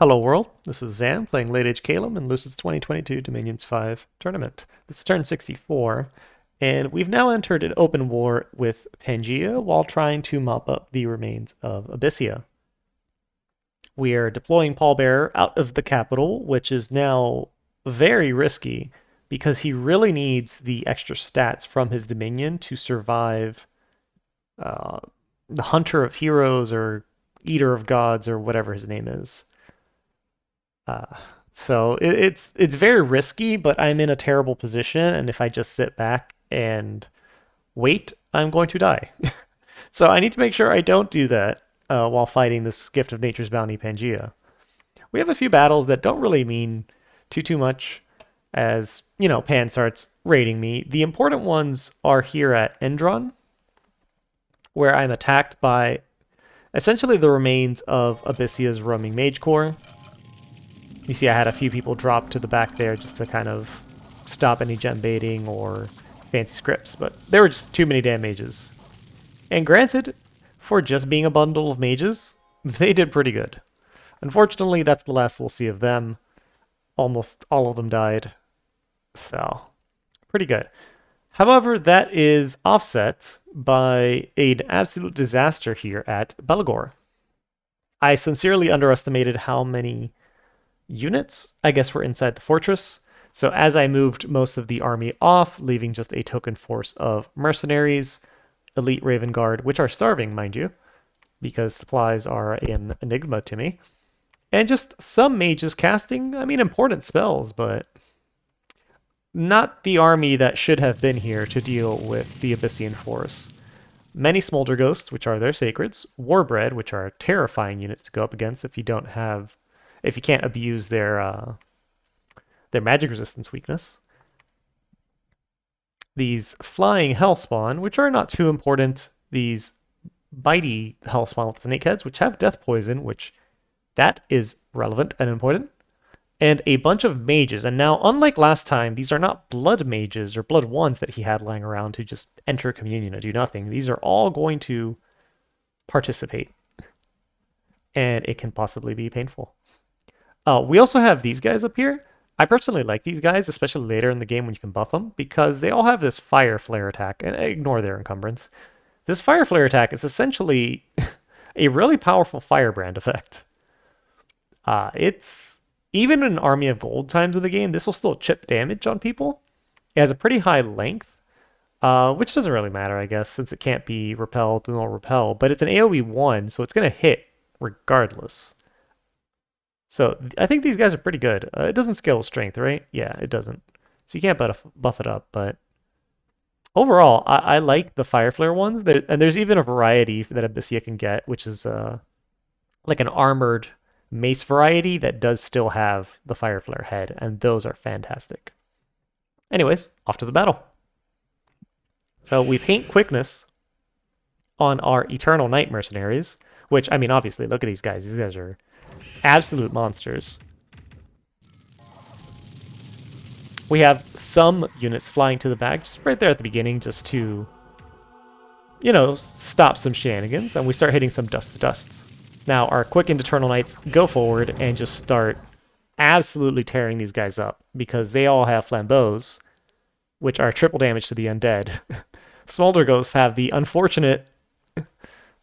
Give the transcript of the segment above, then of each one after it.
Hello world, this is Zam playing Late Age Calum in Lucid's 2022 Dominions 5 tournament. This is turn 64, and we've now entered an open war with Pangea while trying to mop up the remains of Abyssia. We are deploying Pallbearer out of the capital, which is now very risky because he really needs the extra stats from his Dominion to survive uh, the Hunter of Heroes or Eater of Gods or whatever his name is. Uh, so it's very risky, but I'm in a terrible position, and if I just sit back and wait, I'm going to die. So I need to make sure I don't do that while fighting this Gift of Nature's Bounty Pangea. We have a few battles that don't really mean too much as, Pan starts raiding me. The important ones are here at Endron, where I'm attacked by essentially the remains of Abyssia's roaming mage corps. You see I had a few people drop to the back there just to kind of stop any gem baiting or fancy scripts, but there were just too many damn mages. And granted, for just being a bundle of mages, they did pretty good. Unfortunately, that's the last we'll see of them. Almost all of them died, so pretty good. However, that is offset by an absolute disaster here at Belagor. I sincerely underestimated how many units, I guess, were inside the fortress. So as I moved most of the army off, leaving just a token force of mercenaries, elite Raven Guard, which are starving, mind you, because supplies are an enigma to me, and just some mages casting, important spells, but not the army that should have been here to deal with the Abyssian force. Many Smolder Ghosts, which are their sacreds, Warbred, which are terrifying units to go up against if you can't abuse their magic resistance weakness. These flying Hellspawn, which are not too important. These bitey Hellspawn with snake heads, which have death poison, which that is relevant and important. And a bunch of mages. And now, unlike last time, these are not blood mages or blood ones that he had lying around to just enter communion and do nothing. These are all going to participate. And it can possibly be painful. We also have these guys up here. I personally like these guys, especially later in the game when you can buff them, because they all have this fire flare attack, and ignore their encumbrance. This fire flare attack is essentially a really powerful firebrand effect. It's even in an army of gold times of the game, this will still chip damage on people. It has a pretty high length, which doesn't really matter, I guess, since it can't be repelled, nor repel, but it's an AoE 1, so it's going to hit regardless. So I think these guys are pretty good. It doesn't scale with strength, right? Yeah, it doesn't. So you can't buff it up, but overall, I like the Fire Flare ones. And there's even a variety that Abyssia can get, which is like an armored mace variety that does still have the Fire Flare head, and those are fantastic. Anyways, off to the battle. So we paint quickness on our Eternal Night mercenaries, which, obviously, look at these guys. These guys are absolute monsters. We have some units flying to the back, just right there at the beginning, just to, stop some shenanigans, and we start hitting some dust to dusts. Now, our quickened Eternal Knights go forward and just start absolutely tearing these guys up, because they all have flambeaux, which are triple damage to the undead. Smolder Ghosts have the unfortunate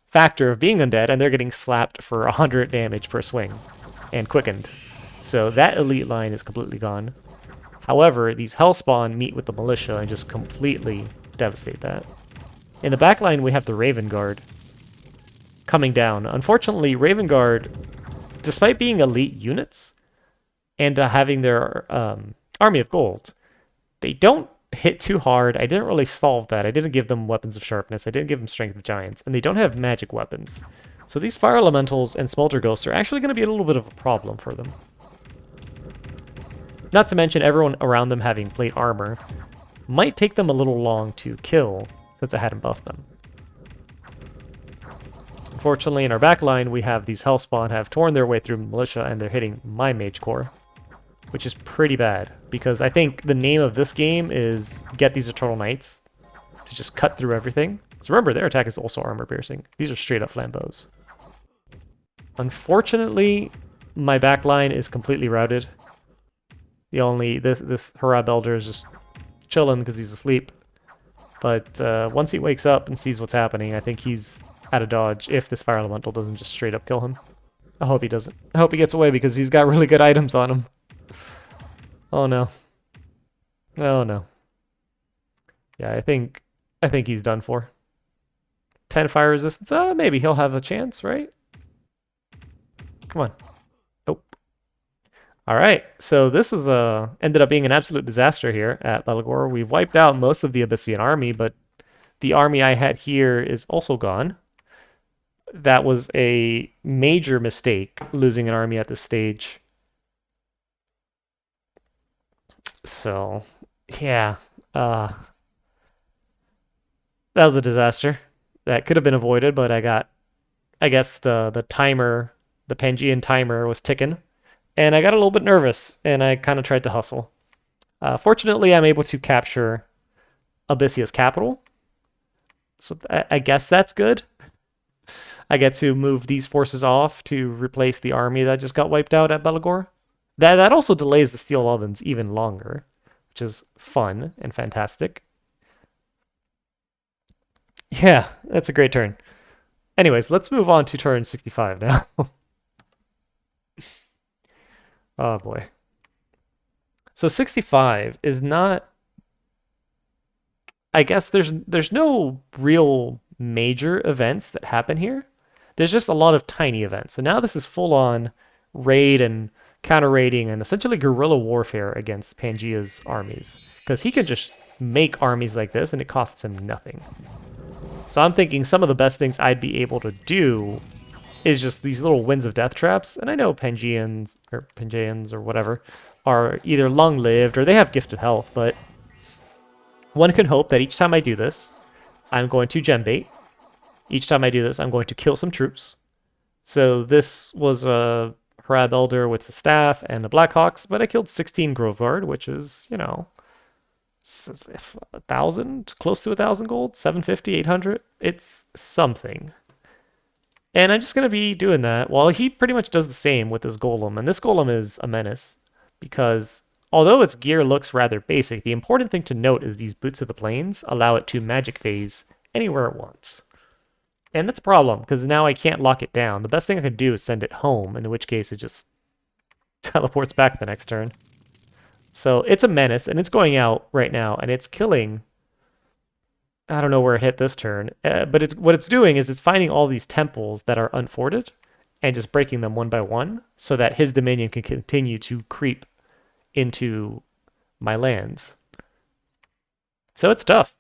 factor of being undead, and they're getting slapped for 100 damage per swing, and quickened. So that elite line is completely gone. However, these Hellspawn meet with the Militia and just completely devastate that. In the back line, we have the Raven Guard coming down. Unfortunately, Raven Guard, despite being elite units and having their army of gold, they don't hit too hard. I didn't really solve that. I didn't give them weapons of sharpness. I didn't give them strength of giants, and they don't have magic weapons. So these fire elementals and smolder ghosts are actually going to be a little bit of a problem for them. Not to mention everyone around them having plate armor might take them a little long to kill since I hadn't buffed them. Unfortunately, in our back line, we have these Hellspawn have torn their way through militia, and they're hitting my mage corps, which is pretty bad, because I think the name of this game is get these Eternal Knights to just cut through everything. So remember, their attack is also armor piercing. These are straight up flambeaux. Unfortunately, my back line is completely routed. This Harab Elder is just chilling because he's asleep. But once he wakes up and sees what's happening, I think he's out of dodge if this Fire Elemental doesn't just straight up kill him. I hope he doesn't. I hope he gets away because he's got really good items on him. Oh no. Oh no. Yeah, I think he's done for. 10 fire resistance. Maybe he'll have a chance, right? Come on. Nope. All right. So this is ended up being an absolute disaster here at Belagor. We've wiped out most of the Abyssian army, but the army I had here is also gone. That was a major mistake, losing an army at this stage. So, yeah, that was a disaster. That could have been avoided, but I guess the timer, the Pangean timer was ticking, and I got a little bit nervous, and I kind of tried to hustle. Fortunately, I'm able to capture Abyssia's capital, so I guess that's good. I get to move these forces off to replace the army that just got wiped out at Belagor. That also delays the steel ovens even longer, which is fun and fantastic. Yeah, that's a great turn. Anyways, let's move on to turn 65 now. Oh boy. So 65 is not, I guess there's no real major events that happen here. There's just a lot of tiny events. So now this is full on raid and counter raiding and essentially guerrilla warfare against Pangea's armies. Because he can just make armies like this and it costs him nothing. So I'm thinking some of the best things I'd be able to do is just these little winds of death traps. And I know Pangeans or whatever are either long-lived or they have gifted health, but one can hope that each time I do this, I'm going to gem bait. Each time I do this, I'm going to kill some troops. So this was a Harab Elder with a staff and a Blackhawks, but I killed 16 Grove Guard, which is, you know, 1,000, close to 1,000 gold, 750, 800. It's something. And I'm just going to be doing that while he pretty much does the same with this golem. And this golem is a menace because although its gear looks rather basic, the important thing to note is these Boots of the Plains allow it to magic phase anywhere it wants. And that's a problem because now I can't lock it down. The best thing I could do is send it home, in which case it just teleports back the next turn. So it's a menace, and it's going out right now, and it's killing. I don't know where it hit this turn, but what it's doing is it's finding all these temples that are unforted and just breaking them one by one so that his dominion can continue to creep into my lands. So it's tough.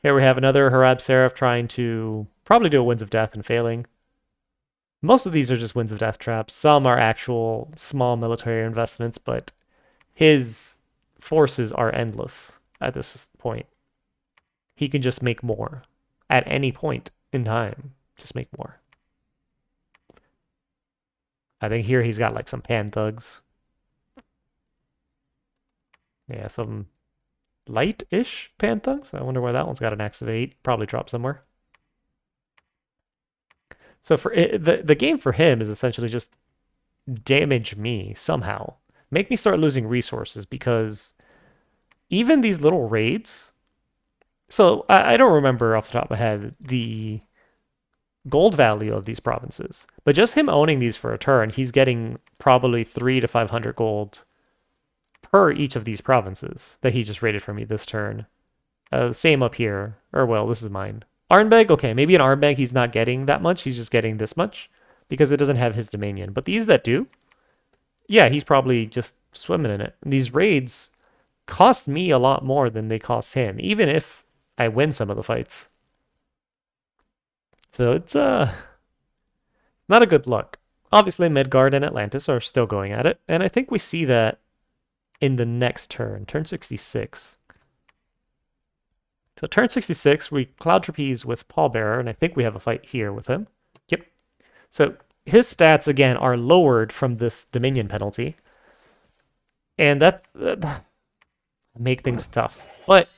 Here we have another Harab Seraph trying to probably do a Winds of Death and failing. Most of these are just Winds of Death traps. Some are actual small military investments, but his forces are endless at this point. He can just make more at any point in time. Just make more. I think here he's got like some pan thugs. Yeah, some light-ish pan thugs. I wonder why that one's got an activate. Probably dropped somewhere. So for the game for him is essentially just damage me somehow. Make me start losing resources because even these little raids. So I don't remember off the top of my head the gold value of these provinces, but just him owning these for a turn, he's getting probably 300 to 500 gold per each of these provinces that he just raided for me this turn. Same up here, or well, this is mine. Arnbeg, okay, maybe in Arnbeg he's not getting that much, he's just getting this much because it doesn't have his dominion. But these that do, yeah, he's probably just swimming in it. And these raids cost me a lot more than they cost him, even if I win some of the fights. So it's not a good look. Obviously, Midgard and Atlantis are still going at it, and I think we see that in the next turn, turn 66. So turn 66, we Cloud Trapeze with Pallbearer, and I think we have a fight here with him. Yep. So his stats, again, are lowered from this Dominion penalty, and that make things tough. But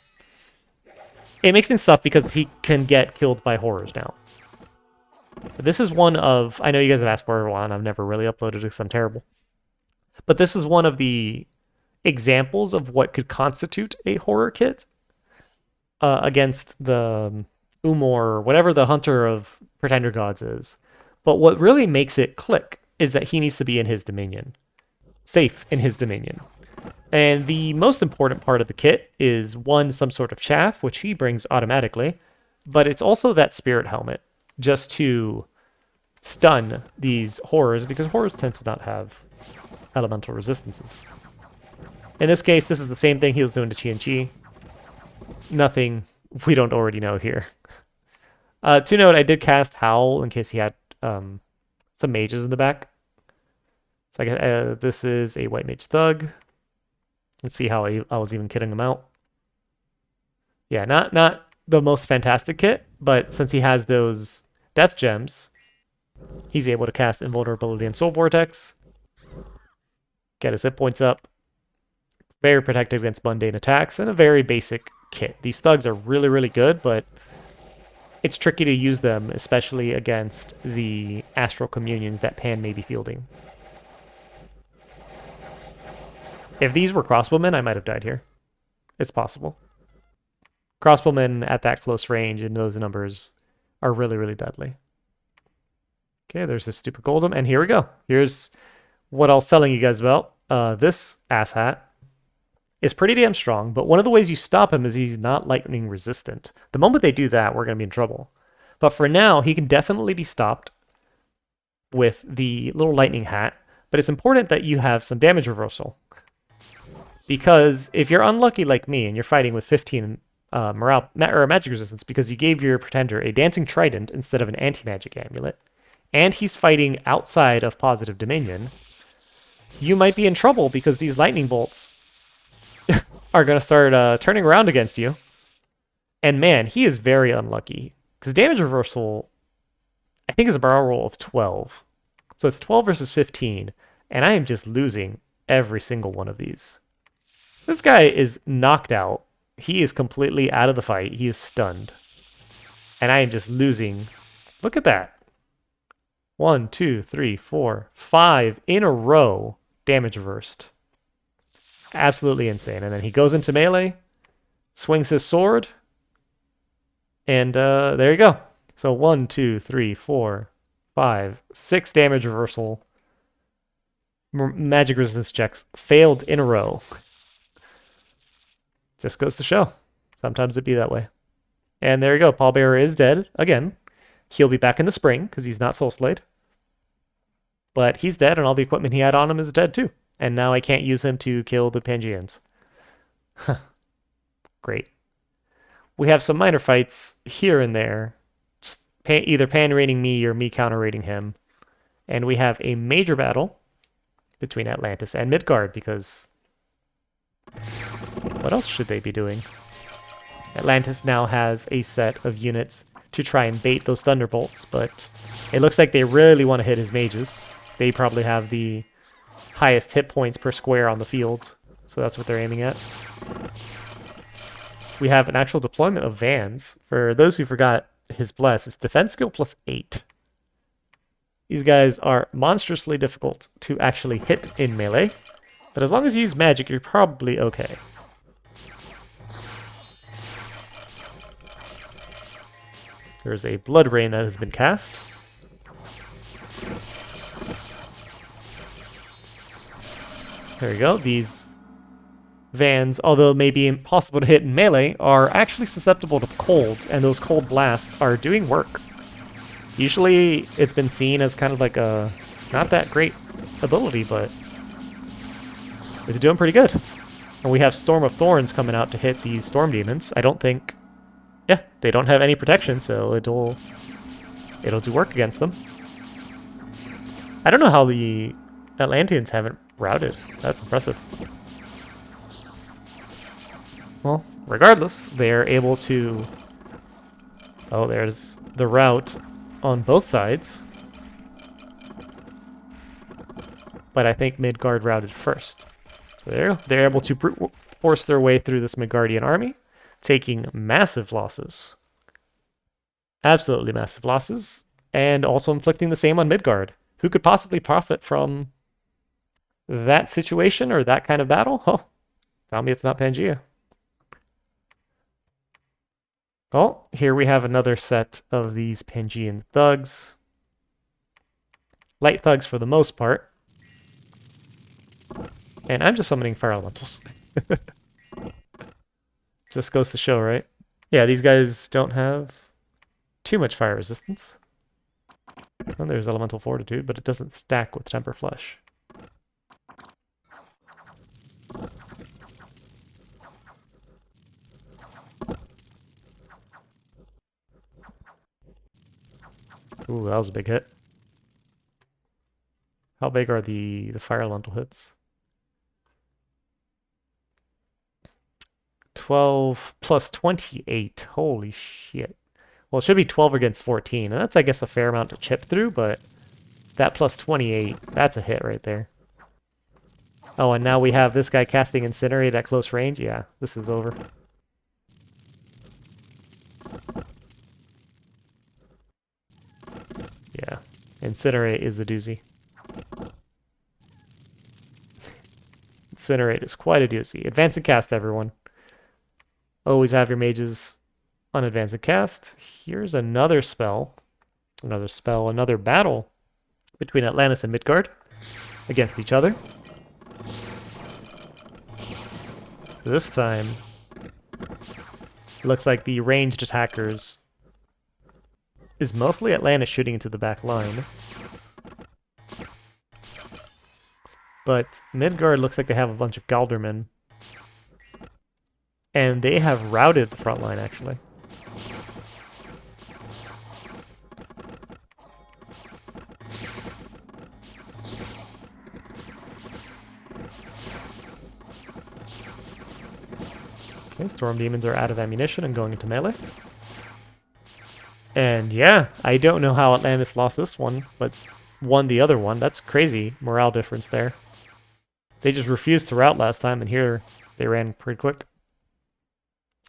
it makes things tough because he can get killed by horrors now. This is one of, I know you guys have asked for a while and I've never really uploaded it because I'm terrible. But this is one of the examples of what could constitute a horror kit against the Umor, whatever the hunter of pretender gods is. But what really makes it click is that he needs to be in his dominion, safe in his dominion. And the most important part of the kit is one, some sort of chaff, which he brings automatically, but it's also that spirit helmet, just to stun these horrors, because horrors tend to not have elemental resistances. In this case, this is the same thing he was doing to Chi. Nothing we don't already know here. To note, I did cast Howl in case he had some mages in the back. So this is a white mage thug. Let's see how I was even kidding him out. Yeah, not the most fantastic kit, but since he has those death gems, he's able to cast Invulnerability and Soul Vortex, get his hit points up, very protective against mundane attacks, and a very basic kit. These thugs are really, really good, but it's tricky to use them, especially against the Astral Communions that Pan may be fielding. If these were crossbowmen, I might have died here. It's possible. Crossbowmen at that close range in those numbers are really, really deadly. Okay, there's this stupid Golem, and here we go. Here's what I was telling you guys about. This asshat is pretty damn strong, but one of the ways you stop him is he's not lightning resistant. The moment they do that, we're going to be in trouble. But for now, he can definitely be stopped with the little lightning hat, but it's important that you have some damage reversal. Because if you're unlucky like me and you're fighting with 15 morale or magic resistance because you gave your pretender a dancing trident instead of an anti-magic amulet, and he's fighting outside of positive dominion, you might be in trouble because these lightning bolts are going to start turning around against you. And man, he is very unlucky because damage reversal, I think, is a barrel roll of 12. So it's 12 versus 15, and I am just losing every single one of these. This guy is knocked out. He is completely out of the fight. He is stunned. And I am just losing. Look at that. 1, 2, 3, 4, 5 in a row damage reversed. Absolutely insane. And then he goes into melee, swings his sword, and there you go. So 1, 2, 3, 4, 5, 6 damage reversal. Magic resistance checks failed in a row. Just goes to show. Sometimes it be that way. And there you go. Pallbearer is dead again. He'll be back in the spring because he's not soul slayed. But he's dead, and all the equipment he had on him is dead too. And now I can't use him to kill the Pangeans. Great. We have some minor fights here and there, just either pan-raiding me or me counter-raiding him. And we have a major battle between Atlantis and Midgard because what else should they be doing? Atlantis now has a set of units to try and bait those thunderbolts, but it looks like they really want to hit his mages. They probably have the highest hit points per square on the field, so that's what they're aiming at. We have an actual deployment of Vans. For those who forgot his bless, it's defense skill plus 8. These guys are monstrously difficult to actually hit in melee, but as long as you use magic, you're probably okay. There's a blood rain that has been cast. There you go. These Vans, although may be impossible to hit in melee, are actually susceptible to cold, and those cold blasts are doing work. Usually it's been seen as kind of like a not that great ability, but it's doing pretty good. And we have Storm of Thorns coming out to hit these Storm Demons. I don't think... Yeah, they don't have any protection, so it'll do work against them. I don't know how the Atlanteans haven't routed. That's impressive. Well, regardless, they're able to... Oh, there's the rout on both sides. But I think Midgard routed first. So there you go. They're able to force their way through this Midgardian army, taking massive losses. Absolutely massive losses. and also inflicting the same on Midgard. Who could possibly profit from that situation or that kind of battle? Oh, tell me it's not Pangea. Oh, here we have another set of these Pangean thugs. Light thugs for the most part. And I'm just summoning fire elementals. Just goes to show, right? Yeah, these guys don't have too much fire resistance. Well, there's elemental fortitude, but it doesn't stack with temper flesh. Ooh, that was a big hit. How big are the fire elemental hits? 12 plus 28. Holy shit. Well, it should be 12 against 14. And that's, I guess, a fair amount to chip through, but that plus 28, that's a hit right there. Oh, and now we have this guy casting Incinerate at close range. Yeah, this is over. Yeah, Incinerate is a doozy. Incinerate is quite a doozy. Advance and cast, everyone. Always have your mages on advance and cast. Here's another spell. Another battle between Atlantis and Midgard against each other. This time, it looks like the ranged attackers is mostly Atlantis shooting into the back line. But Midgard looks like they have a bunch of Galdermen. And they have routed the front line, actually. Okay, Storm Demons are out of ammunition and going into melee. And yeah, I don't know how Atlantis lost this one, but won the other one. That's crazy morale difference there. They just refused to rout last time, and here they ran pretty quick.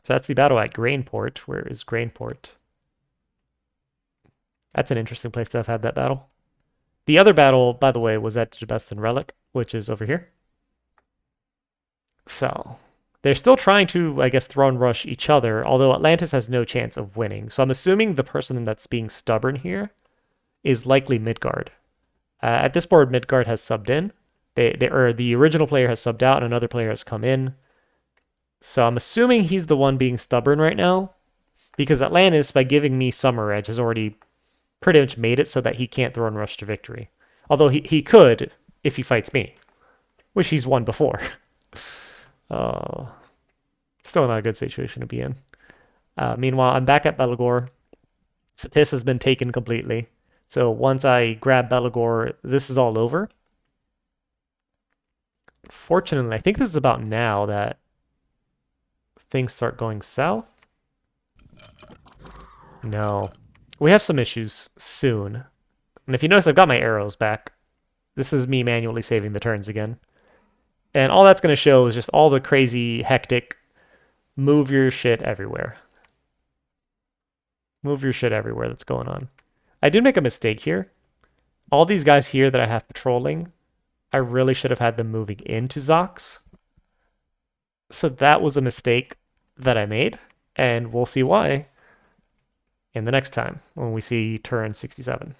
So that's the battle at Grainport. Where is Grainport? That's an interesting place to have had that battle. The other battle, by the way, was at Jabestan Relic, which is over here. So they're still trying to, I guess, throne rush each other, although Atlantis has no chance of winning. So I'm assuming the person that's being stubborn here is likely Midgard. At this board, Midgard has subbed in. The original player has subbed out, and another player has come in. So I'm assuming he's the one being stubborn right now, because Atlantis, by giving me Summer Edge, has already pretty much made it so that he can't throne rush to victory. Although he could if he fights me, which he's won before. Still not a good situation to be in. Meanwhile, I'm back at Belagor. Satis has been taken completely. So once I grab Belagor, this is all over. Fortunately, I think this is about now that things start going south. No. We have some issues soon. And if you notice, I've got my arrows back. This is me manually saving the turns again. And all that's going to show is just all the crazy, hectic, move your shit everywhere. Move your shit everywhere that's going on. I did make a mistake here. All these guys here that I have patrolling, I really should have had them moving into Zox. So that was a mistake that I made, and we'll see why in the next time when we see turn 67.